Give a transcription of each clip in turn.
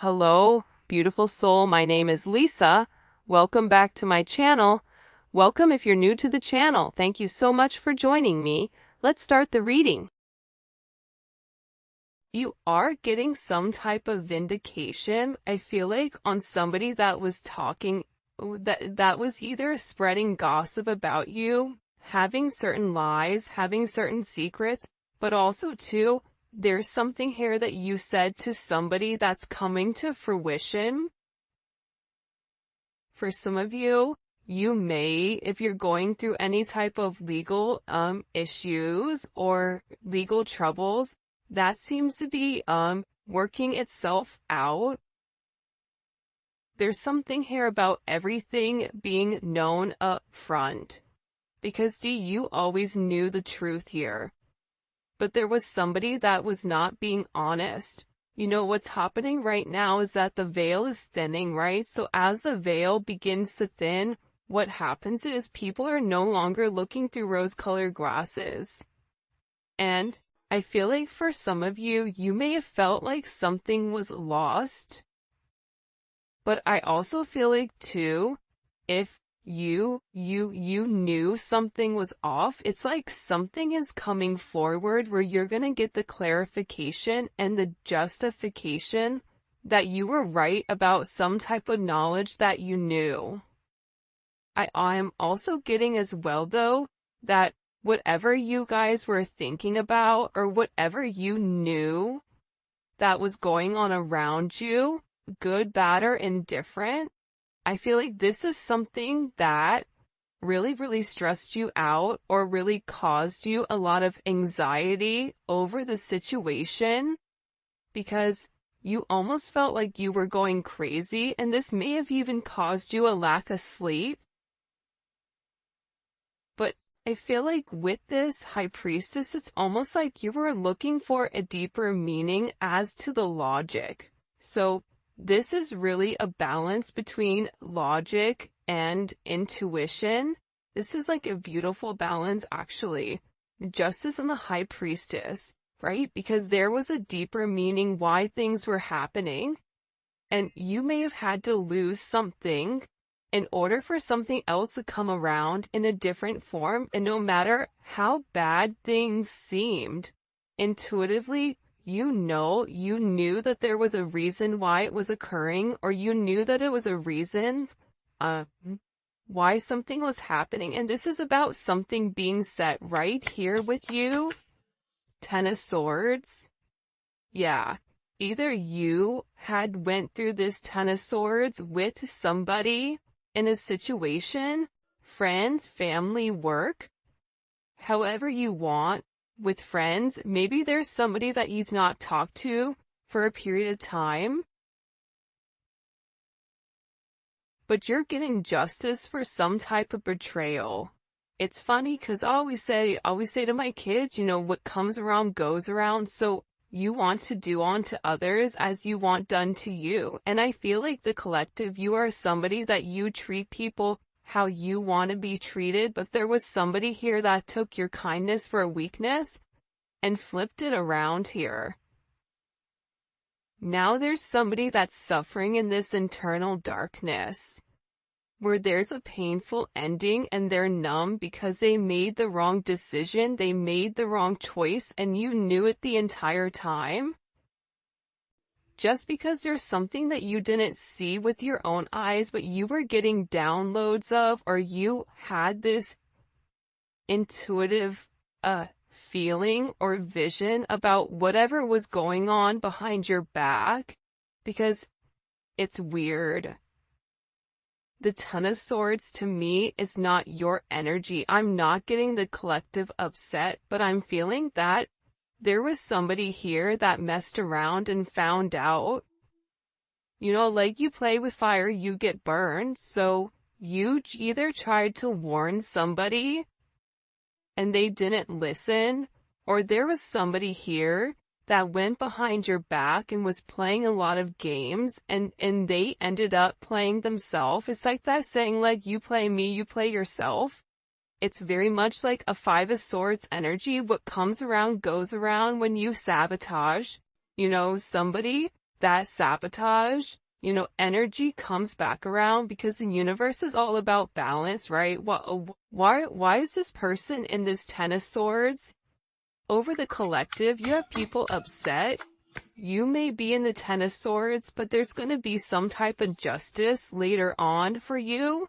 Hello, beautiful soul. My name is Lisa. Welcome back to my channel. Welcome if you're new to the channel. Thank you so much for joining me. Let's start the reading. You are getting some type of vindication, I feel like, on somebody that was talking, that was either spreading gossip about you, having certain lies, having certain secrets, but also too, there's something here that you said to somebody that's coming to fruition. For some of you, you may, if you're going through any type of legal issues or legal troubles, that seems to be working itself out. There's something here about everything being known up front. Because you always knew the truth here. But there was somebody that was not being honest. You know what's happening right now is that the veil is thinning, right? So as the veil begins to thin, what happens is people are no longer looking through rose-colored glasses. And I feel like for some of you, you may have felt like something was lost. But I also feel like too, if you knew something was off, it's like something is coming forward where you're gonna get the clarification and the justification that you were right about some type of knowledge that you knew. I am also getting as well though, that whatever you guys were thinking about or whatever you knew that was going on around you, good, bad, or indifferent, I feel like this is something that really stressed you out or really caused you a lot of anxiety over the situation because you almost felt like you were going crazy, and this may have even caused you a lack of sleep. But I feel like with this High Priestess, it's almost like you were looking for a deeper meaning as to the logic. So this is really a balance between logic and intuition. This is like a beautiful balance, actually. Justice and the High Priestess, right? Because there was a deeper meaning why things were happening. And you may have had to lose something in order for something else to come around in a different form. And no matter how bad things seemed, intuitively, you knew that there was a reason why it was occurring, or you knew that it was a reason why something was happening. And this is about something being set right here with you. Ten of Swords. Yeah. Either you had went through this Ten of Swords with somebody in a situation, friends, family, work, however you want. With friends, maybe there's somebody that you've not talked to for a period of time, but you're getting justice for some type of betrayal. It's funny because I always say to my kids, what comes around goes around. So you want to do unto others as you want done to you. And I feel like the collective, you are somebody that you treat people how you want to be treated, but there was somebody here that took your kindness for a weakness and flipped it around here. Now there's somebody that's suffering in this internal darkness, where there's a painful ending and they're numb because they made the wrong decision, they made the wrong choice, and you knew it the entire time. Just because there's something that you didn't see with your own eyes, but you were getting downloads of, or you had this intuitive feeling or vision about whatever was going on behind your back, because it's weird. The Ten of Swords to me is not your energy. I'm not getting the collective upset, but I'm feeling that there was somebody here that messed around and found out. Like you play with fire, you get burned. So you either tried to warn somebody and they didn't listen, or there was somebody here that went behind your back and was playing a lot of games and they ended up playing themselves. It's like that saying, like, you play me, you play yourself. It's very much like a Five of Swords energy. What comes around goes around when you sabotage, somebody. that sabotage, energy comes back around because the universe is all about balance, right? Why is this person in this Ten of Swords? Over the collective, you have people upset. You may be in the Ten of Swords, but there's going to be some type of justice later on for you.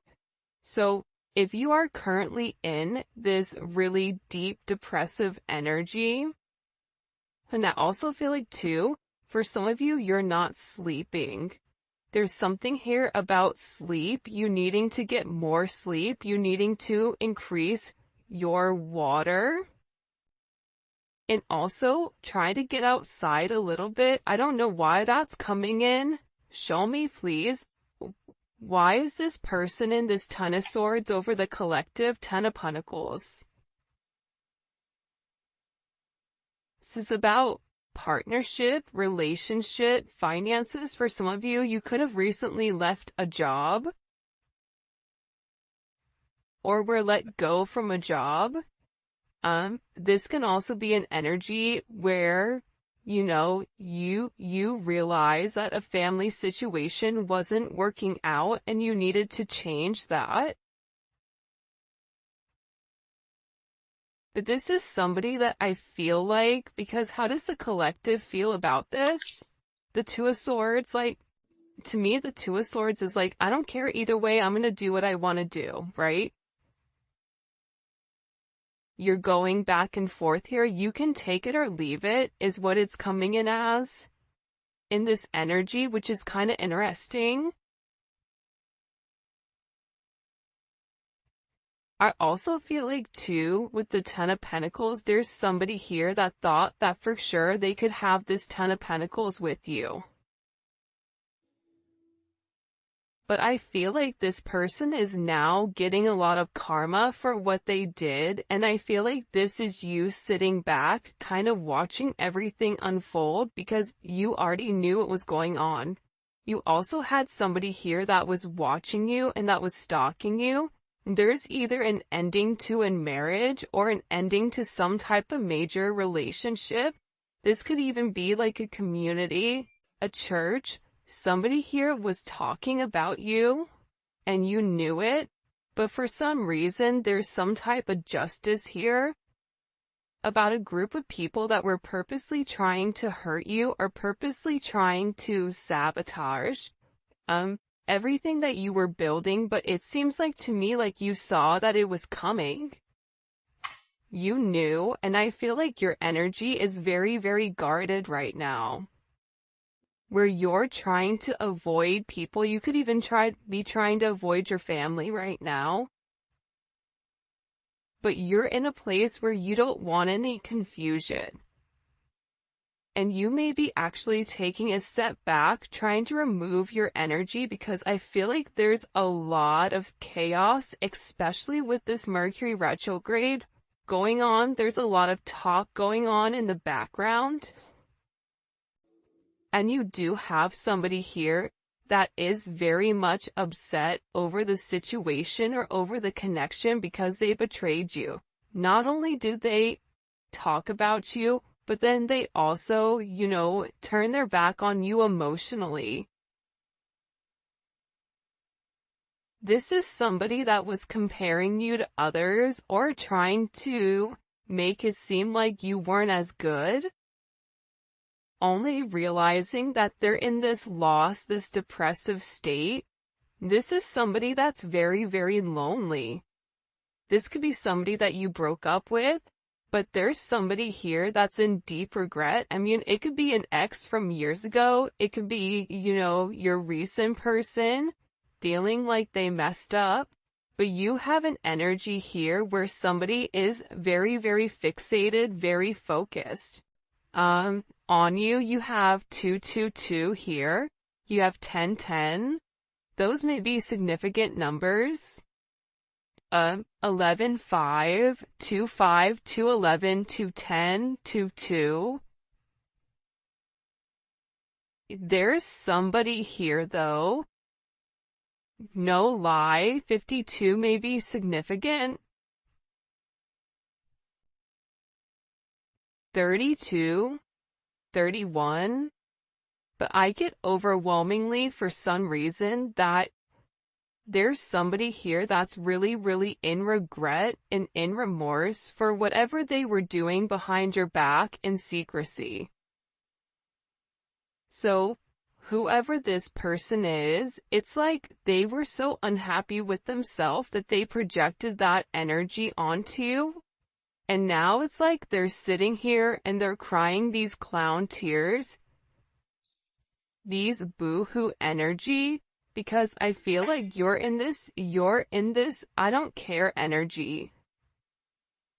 So if you are currently in this really deep depressive energy, and I also feel like too, for some of you, you're not sleeping. There's something here about sleep, you needing to get more sleep, you needing to increase your water. And also, try to get outside a little bit. I don't know why that's coming in. Show me, please. Why is this person in this Ten of Swords over the collective Ten of Pentacles? This is about partnership, relationship, finances. For some of you, you could have recently left a job or were let go from a job. This can also be an energy where, you realize that a family situation wasn't working out and you needed to change that. But this is somebody that I feel like, because how does the collective feel about this? The Two of Swords, to me, the Two of Swords is I don't care either way, I'm gonna do what I want to do, right? You're going back and forth here. You can take it or leave it, is what it's coming in as. In this energy, which is kind of interesting. I also feel like too, with the Ten of Pentacles, there's somebody here that thought that for sure they could have this Ten of Pentacles with you. But I feel like this person is now getting a lot of karma for what they did, and I feel like this is you sitting back, kind of watching everything unfold because you already knew what was going on. You also had somebody here that was watching you and that was stalking you. There's either an ending to a marriage or an ending to some type of major relationship. This could even be like a community, a church. Somebody here was talking about you, and you knew it, but for some reason, there's some type of justice here about a group of people that were purposely trying to hurt you or purposely trying to sabotage everything that you were building, but it seems like to me like you saw that it was coming. You knew, and I feel like your energy is very, very guarded right now. Where you're trying to avoid people. You could even be trying to avoid your family right now. But you're in a place where you don't want any confusion. And you may be actually taking a step back, trying to remove your energy, because I feel like there's a lot of chaos, especially with this Mercury retrograde going on. There's a lot of talk going on in the background. And you do have somebody here that is very much upset over the situation or over the connection because they betrayed you. Not only do they talk about you, but then they also, turn their back on you emotionally. This is somebody that was comparing you to others or trying to make it seem like you weren't as good. Only realizing that they're in this loss, this depressive state. This is somebody that's very, very lonely. This could be somebody that you broke up with, but there's somebody here that's in deep regret. I mean, it could be an ex from years ago. It could be, your recent person feeling like they messed up. But you have an energy here where somebody is very, very fixated, very focused. On you, you have 222 here. You have 1010. Those may be significant numbers. 11, 5, 2, 5, 2, 11, 2, 10, 2, 2. There's somebody here though. No lie, 52 may be significant. 32, 31. But I get overwhelmingly for some reason that there's somebody here that's really, really in regret and in remorse for whatever they were doing behind your back in secrecy. So, whoever this person is, it's like they were so unhappy with themselves that they projected that energy onto you. And now it's like they're sitting here and they're crying these clown tears, these boo-hoo energy, because I feel like you're in this, I don't care energy.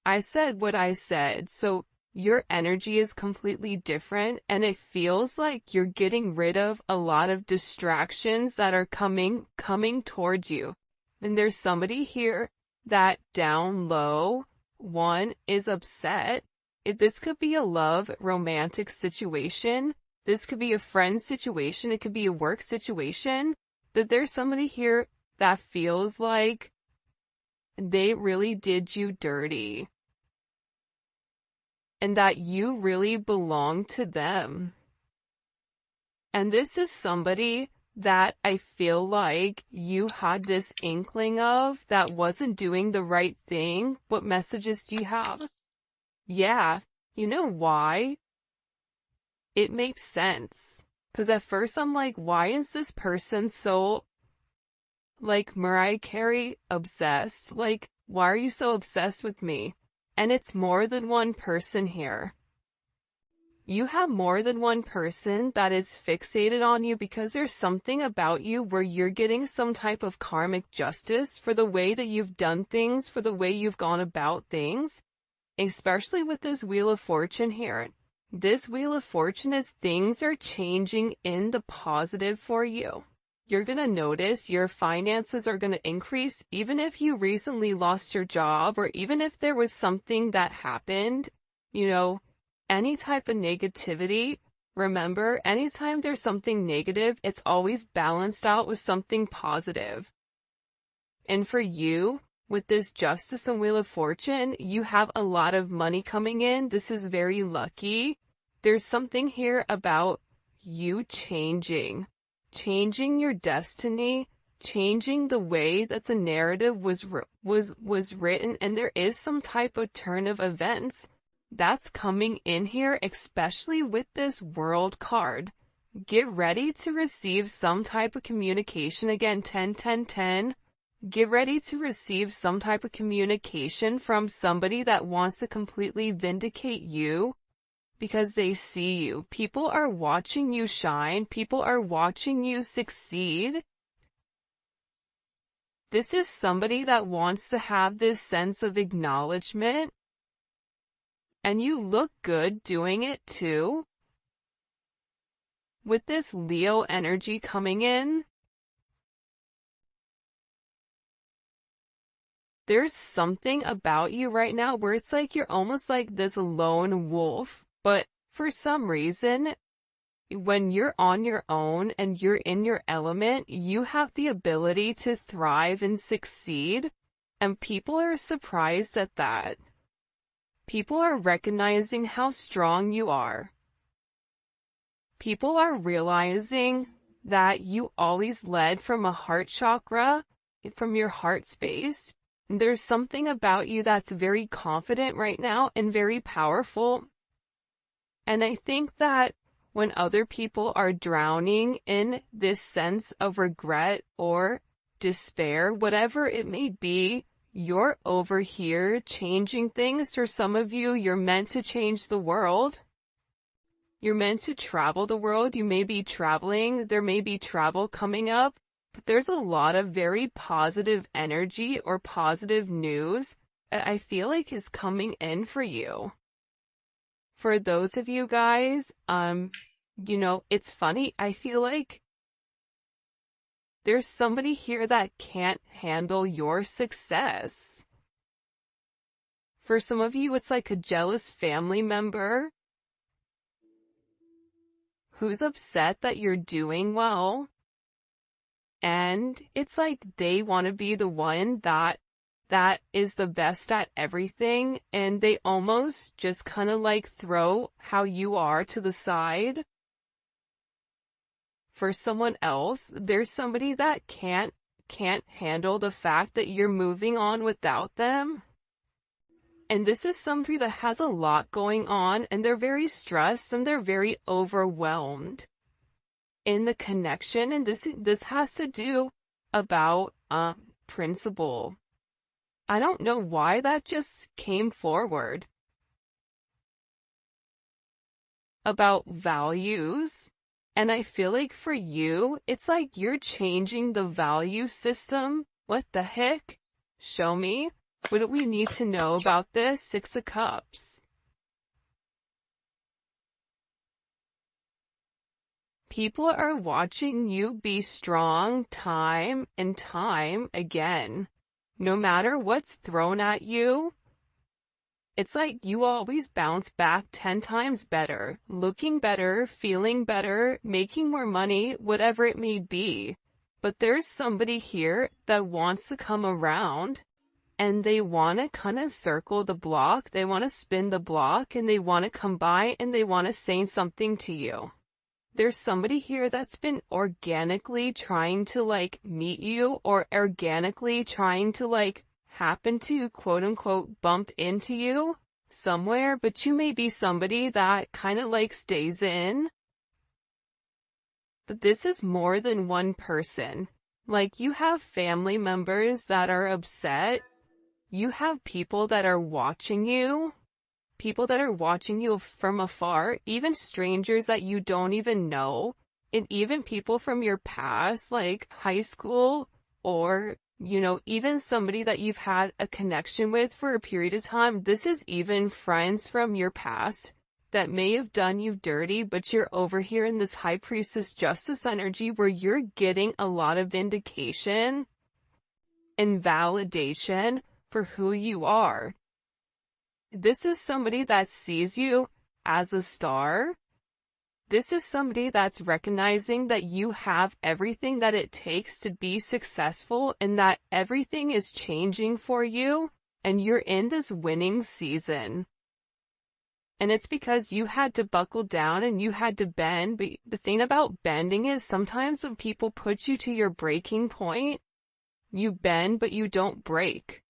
I said what I said, so your energy is completely different, and it feels like you're getting rid of a lot of distractions that are coming towards you. And there's somebody here that down low, one, is upset. This could be a love, romantic situation. This could be a friend situation. It could be a work situation. That there's somebody here that feels like they really did you dirty. And that you really belong to them. And this is somebody that I feel like you had this inkling of that wasn't doing the right thing. What messages do you have? Yeah, you know why? It makes sense. Because at first I'm like, why is this person so, like, Mariah Carey obsessed? Like, why are you so obsessed with me? And it's more than one person here. You have more than one person that is fixated on you because there's something about you where you're getting some type of karmic justice for the way that you've done things, for the way you've gone about things, especially with this Wheel of Fortune here. This Wheel of Fortune is things are changing in the positive for you. You're going to notice your finances are going to increase even if you recently lost your job or even if there was something that happened, any type of negativity. Remember, anytime there's something negative, it's always balanced out with something positive. And for you, with this Justice and Wheel of Fortune, you have a lot of money coming in. This is very lucky. There's something here about you changing your destiny, changing the way that the narrative was written, and there is some type of turn of events that's coming in here, especially with this World card. Get ready to receive some type of communication. Again, 10, 10, 10. Get ready to receive some type of communication from somebody that wants to completely vindicate you because they see you. People are watching you shine. People are watching you succeed. This is somebody that wants to have this sense of acknowledgement. And you look good doing it too. With this Leo energy coming in, there's something about you right now where it's like you're almost like this lone wolf, but for some reason, when you're on your own and you're in your element, you have the ability to thrive and succeed, and people are surprised at that. People are recognizing how strong you are. People are realizing that you always led from a heart chakra, from your heart space. There's something about you that's very confident right now and very powerful. And I think that when other people are drowning in this sense of regret or despair, whatever it may be, you're over here changing things. For some of you, you're meant to change the world. You're meant to travel the world. You may be traveling. There may be travel coming up. But there's a lot of very positive energy or positive news that I feel like is coming in for you. For those of you guys, it's funny. I feel like there's somebody here that can't handle your success. For some of you, it's like a jealous family member who's upset that you're doing well. And it's like they want to be the one that is the best at everything, and they almost just kind of like throw how you are to the side. for someone else. There's somebody that can't handle the fact that you're moving on without them. And this is somebody that has a lot going on, and they're very stressed and they're very overwhelmed in the connection. And this has to do about principle. I don't know why that just came forward. About values. And I feel like for you, it's like you're changing the value system. What the heck? Show me. What do we need to know about this? Six of Cups. People are watching you be strong time and time again. No matter what's thrown at you, it's like you always bounce back 10 times better, looking better, feeling better, making more money, whatever it may be. But there's somebody here that wants to come around, and they want to kind of circle the block, they want to spin the block, and they want to come by and they want to say something to you. There's somebody here that's been organically trying to like meet you, or organically trying to like happen to quote unquote bump into you somewhere, but you may be somebody that kind of like stays in. But this is more than one person. Like, you have family members that are upset. You have people that are watching you. People that are watching you from afar, even strangers that you don't even know, and even people from your past, like high school, or, you know, even somebody that you've had a connection with for a period of time. This is even friends from your past that may have done you dirty, but you're over here in this High Priestess Justice energy where you're getting a lot of vindication and validation for who you are. This is somebody that sees you as a star. This is somebody that's recognizing that you have everything that it takes to be successful, and that everything is changing for you, and you're in this winning season. And it's because you had to buckle down and you had to bend. But the thing about bending is sometimes when people put you to your breaking point, you bend but you don't break.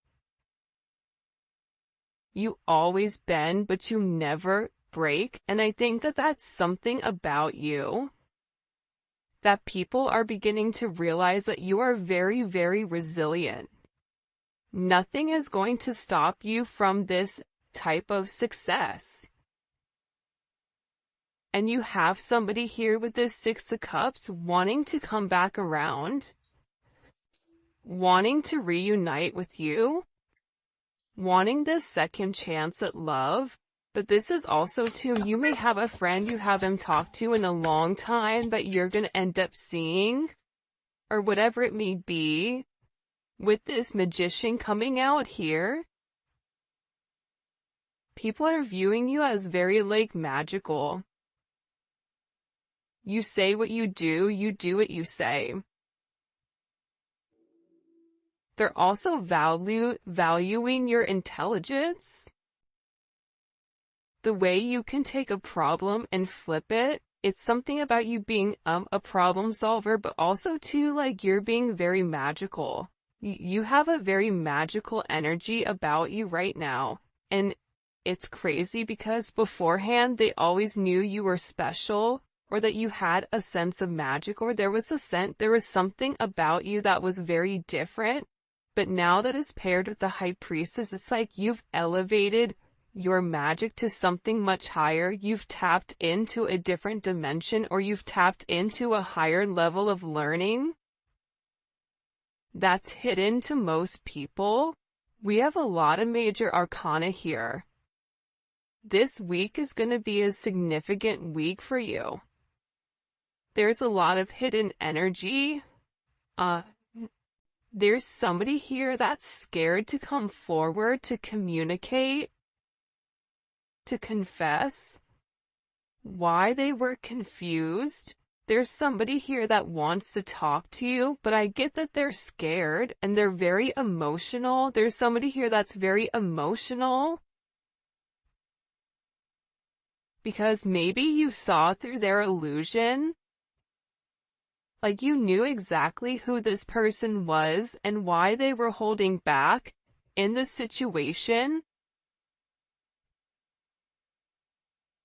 You always bend, but you never break. And I think that that's something about you that people are beginning to realize, that you are very, very resilient. Nothing is going to stop you from this type of success. And you have somebody here with this Six of Cups wanting to come back around, wanting to reunite with you, wanting this second chance at love. But this is also too, you may have a friend you haven't talked to in a long time that you're going to end up seeing, or whatever it may be, with this Magician coming out here. People are viewing you as very like magical. You say what you do what you say. They're also valuing your intelligence. The way you can take a problem and flip it. It's something about you being a problem solver, but also too, like, you're being very magical. You have a very magical energy about you right now. And it's crazy because beforehand they always knew you were special, or that you had a sense of magic, or there was something about you that was very different. But now that is paired with the High Priestess, it's like you've elevated your magic to something much higher. You've tapped into a different dimension, or you've tapped into a higher level of learning that's hidden to most people. We have a lot of major arcana here. This week is going to be a significant week for you. There's a lot of hidden energy. There's somebody here that's scared to come forward, to communicate, to confess why they were confused. There's somebody here that wants to talk to you, but I get that they're scared and they're very emotional. There's somebody here that's very emotional because maybe you saw through their illusion. Like you knew exactly who this person was and why they were holding back in the situation.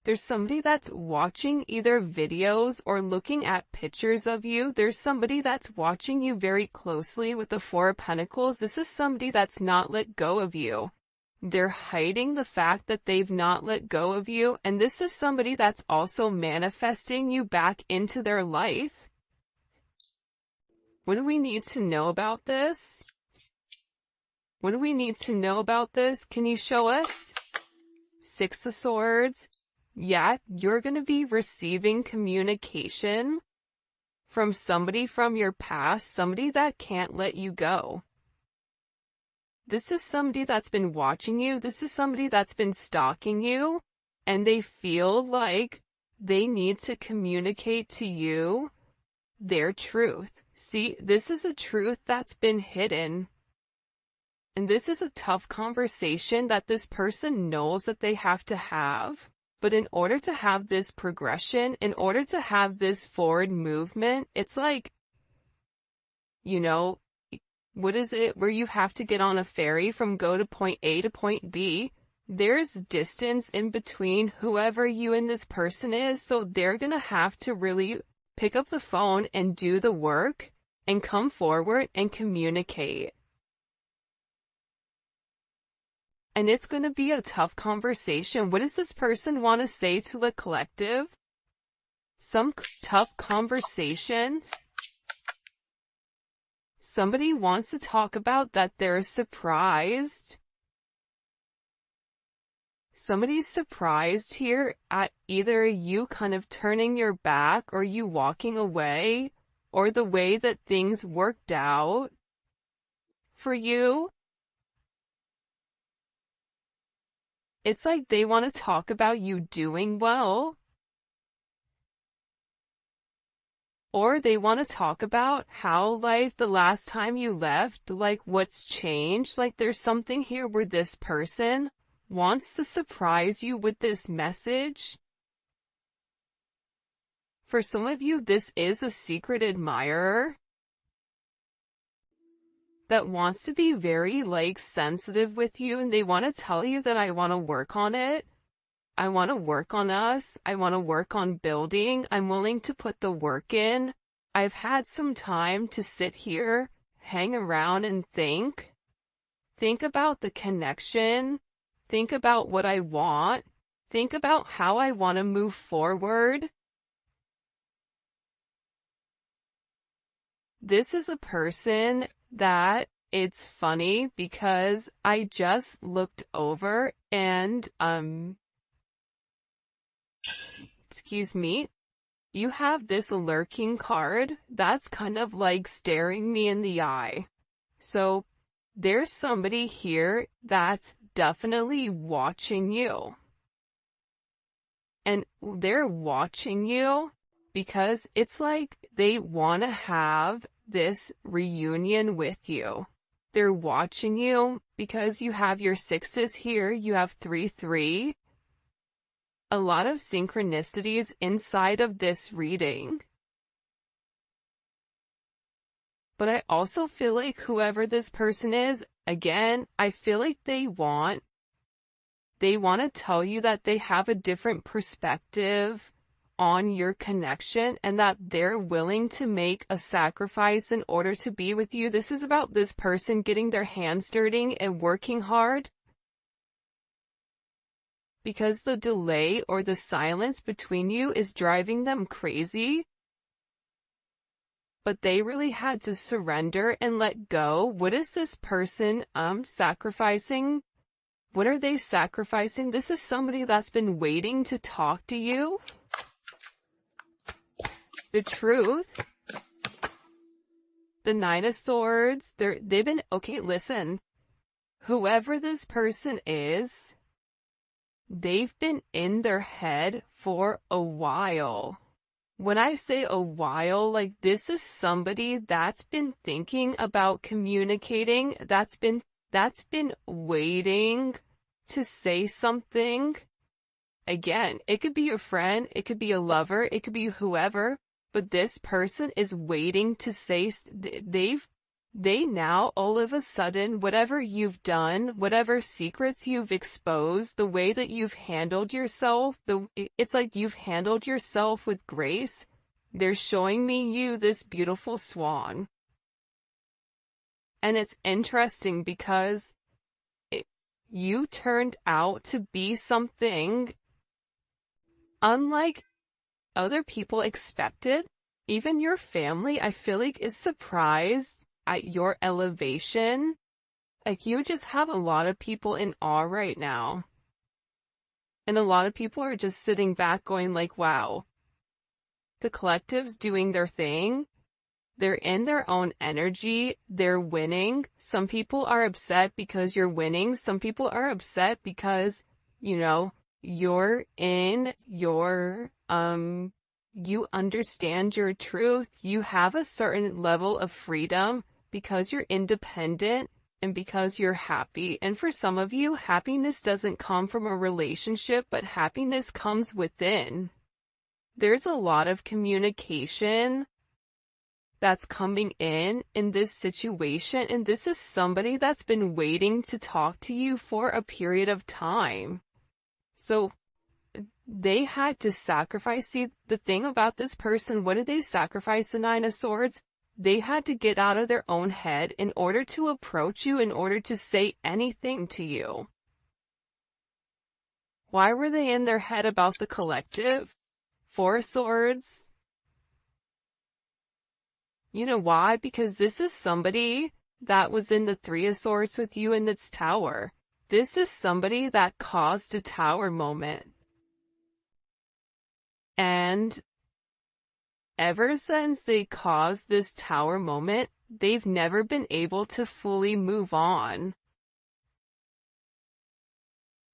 There's somebody that's watching either videos or looking at pictures of you. There's somebody that's watching you very closely with the Four of Pentacles. This is somebody that's not let go of you. They're hiding the fact that they've not let go of you. And this is somebody that's also manifesting you back into their life. What do we need to know about this? What do we need to know about this? Can you show us? Six of Swords. Yeah, you're going to be receiving communication from somebody from your past, somebody that can't let you go. This is somebody that's been watching you. This is somebody that's been stalking you, and they feel like they need to communicate to you their truth. See, this is a truth that's been hidden. And this is a tough conversation that this person knows that they have to have. But in order to have this progression, in order to have this forward movement, it's like, you know, what is it where you have to get on a ferry from go to point A to point B? There's distance in between whoever you and this person is, so they're gonna have to really pick up the phone and do the work and come forward and communicate. And it's going to be a tough conversation. What does this person want to say to the collective? Some tough conversation. Somebody wants to talk about that they're surprised. Somebody's surprised here at either you kind of turning your back or you walking away or the way that things worked out for you. It's like they want to talk about you doing well. Or they want to talk about how, like, the last time you left, like, what's changed. Like, there's something here where this person wants to surprise you with this message. For some of you, this is a secret admirer that wants to be very, like, sensitive with you, and they want to tell you that I want to work on it. I want to work on us. I want to work on building. I'm willing to put the work in. I've had some time to sit here, hang around and think. Think about the connection. Think about what I want. Think about how I want to move forward. This is a person that it's funny because I just looked over and, excuse me, you have this lurking card that's kind of like staring me in the eye. So there's somebody here that's definitely watching you. And they're watching you because it's like they want to have this reunion with you. They're watching you because you have your sixes here, you have 3-3. A lot of synchronicities inside of this reading. But I also feel like whoever this person is, again, I feel like they want to tell you that they have a different perspective on your connection and that they're willing to make a sacrifice in order to be with you. This is about this person getting their hands dirty and working hard. Because the delay or the silence between you is driving them crazy. But they really had to surrender and let go. What is this person sacrificing? What are they sacrificing? This is somebody that's been waiting to talk to you. The truth. The Nine of Swords. They've been, okay, listen. Whoever this person is, they've been in their head for a while. When I say a while, like this is somebody that's been thinking about communicating, that's been waiting to say something. Again, it could be your friend, it could be a lover, it could be whoever, but this person is waiting to say, they now, all of a sudden, whatever you've done, whatever secrets you've exposed, the way that you've handled yourself, it's like you've handled yourself with grace. They're showing me you this beautiful swan. And it's interesting because you turned out to be something unlike other people expected. Even your family, I feel like, is surprised at your elevation. Like, you just have a lot of people in awe right now. And a lot of people are just sitting back going like, wow. The collective's doing their thing. They're in their own energy. They're winning. Some people are upset because you're winning. Some people are upset because, you know, you're in your, you understand your truth. You have a certain level of freedom because you're independent and because you're happy. And for some of you, happiness doesn't come from a relationship, but happiness comes within. There's a lot of communication that's coming in this situation, and this is somebody that's been waiting to talk to you for a period of time. So they had to sacrifice. See, the thing about this person, what did they sacrifice? The Nine of Swords? They had to get out of their own head in order to approach you, in order to say anything to you. Why were they in their head about the collective? Four of Swords. You know why? Because this is somebody that was in the Three of Swords with you in this tower. This is somebody that caused a tower moment. And ever since they caused this tower moment, they've never been able to fully move on.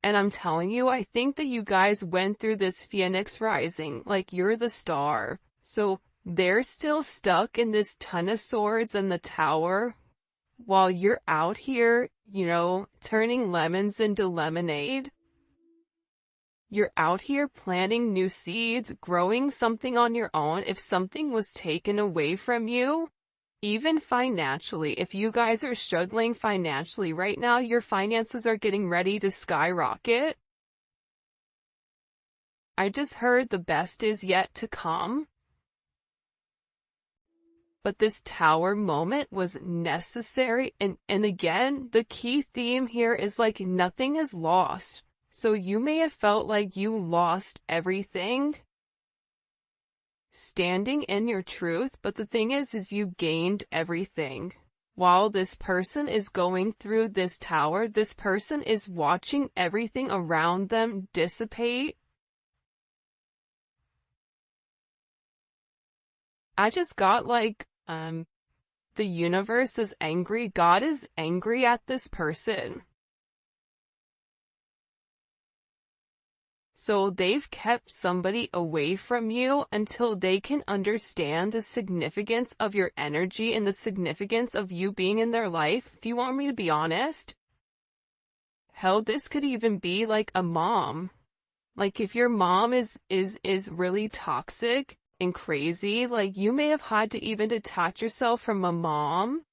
And I'm telling you, I think that you guys went through this Phoenix rising, like you're the star. So they're still stuck in this Ton of Swords and the tower, while you're out here, you know, turning lemons into lemonade. You're out here planting new seeds, growing something on your own. If something was taken away from you, even financially, if you guys are struggling financially right now, your finances are getting ready to skyrocket. I just heard the best is yet to come. But this tower moment was necessary, and again, the key theme here is like nothing is lost. So you may have felt like you lost everything standing in your truth, but the thing is you gained everything. While this person is going through this tower, this person is watching everything around them dissipate. I just got like, the universe is angry. God is angry at this person. So they've kept somebody away from you until they can understand the significance of your energy and the significance of you being in their life. If you want me to be honest, hell, this could even be like a mom. Like if your mom is really toxic and crazy, like you may have had to even detach yourself from a mom,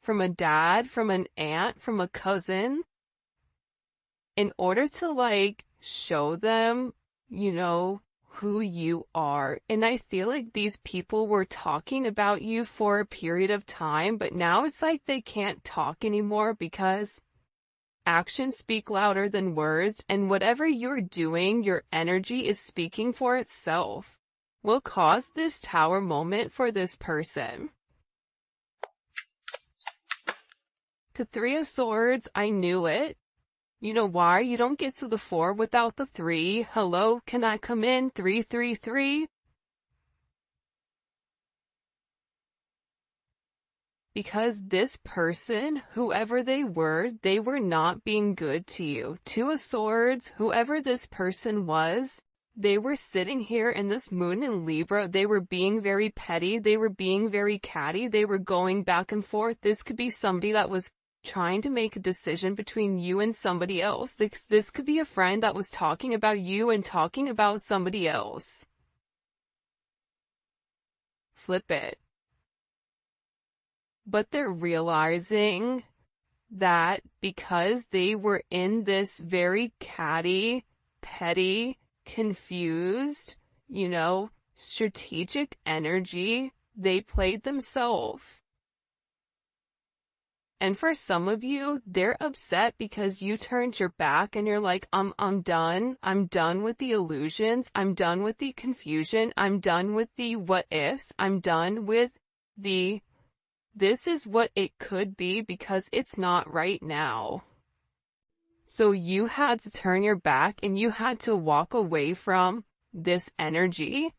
from a dad, from an aunt, from a cousin, in order to like show them, you know, who you are. And I feel like these people were talking about you for a period of time, but now it's like they can't talk anymore because actions speak louder than words, and whatever you're doing, your energy is speaking for itself. Will cause this tower moment for this person. The Three of Swords, I knew it. You know why? You don't get to the 4 without the 3. Hello, can I come in? 333. Because this person, whoever they were not being good to you. 2 of Swords, whoever this person was, they were sitting here in this moon in Libra. They were being very petty. They were being very catty. They were going back and forth. This could be somebody that was trying to make a decision between you and somebody else. This could be a friend that was talking about you and talking about somebody else. flip it. But they're realizing that because they were in this very catty, petty, confused, strategic energy, they played themselves. And for some of you, they're upset because you turned your back and you're like, I'm done. I'm done with the illusions. I'm done with the confusion. I'm done with the what ifs. I'm done with this is what it could be because it's not right now. So you had to turn your back and you had to walk away from this energy.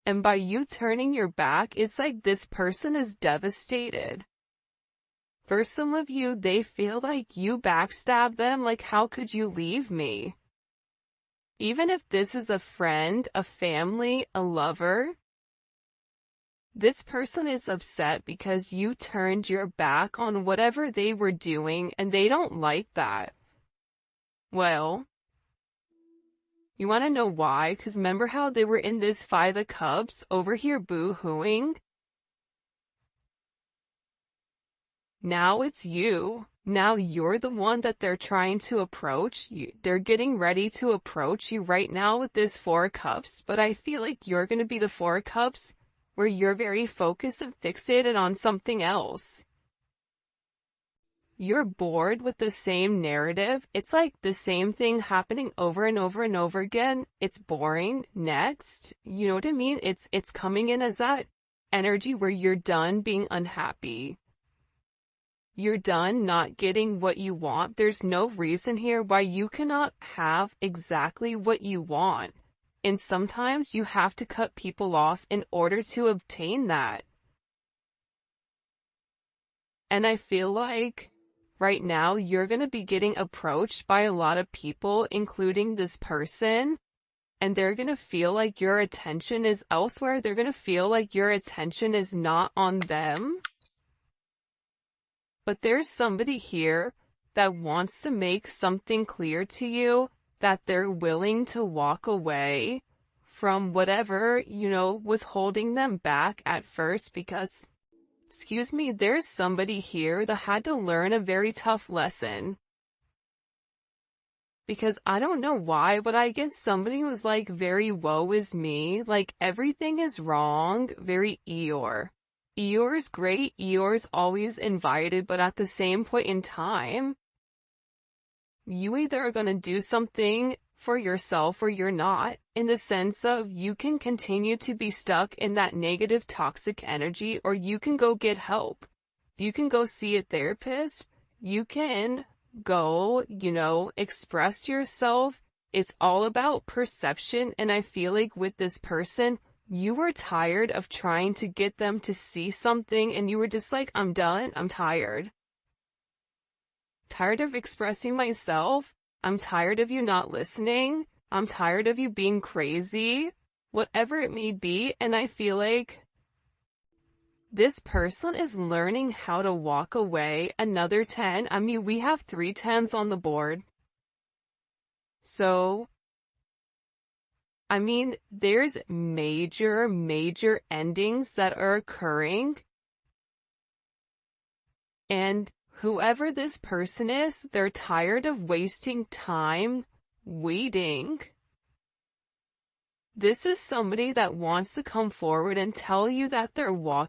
And by you turning your back, it's like this person is devastated. For some of you, they feel like you backstabbed them, like how could you leave me? Even if this is a friend, a family, a lover, this person is upset because you turned your back on whatever they were doing and they don't like that. Well, you want to know why? Because remember how they were in this Five of Cups over here boo-hooing? Now it's you. Now you're the one that they're trying to approach. They're getting ready to approach you right now with this Four of Cups, but I feel like you're going to be the Four of Cups where you're very focused and fixated on something else. You're bored with the same narrative. It's like the same thing happening over and over and over again. It's boring. Next. You know what I mean? It's coming in as that energy where you're done being unhappy. You're done not getting what you want. There's no reason here why you cannot have exactly what you want. And sometimes you have to cut people off in order to obtain that. And I feel like right now, you're going to be getting approached by a lot of people, including this person, and they're going to feel like your attention is elsewhere. They're going to feel like your attention is not on them. But there's somebody here that wants to make something clear to you, that they're willing to walk away from whatever, was holding them back at first because excuse me, there's somebody here that had to learn a very tough lesson. Because I don't know why, but I get somebody who's like very woe is me, like everything is wrong, very Eeyore. Eeyore's great, Eeyore's always invited, but at the same point in time, you either are going to do something for yourself or you're not, in the sense of you can continue to be stuck in that negative toxic energy, or you can go get help. You can go see a therapist. You can go, express yourself. It's all about perception. And I feel like with this person, you were tired of trying to get them to see something and you were just like, I'm done. I'm tired. Tired of expressing myself. I'm tired of you not listening. I'm tired of you being crazy. Whatever it may be. And I feel like this person is learning how to walk away. Another 10. I mean, we have 3 10s on the board. So, I mean, there's major endings that are occurring. And whoever this person is, they're tired of wasting time waiting. This is somebody that wants to come forward and tell you that they're walking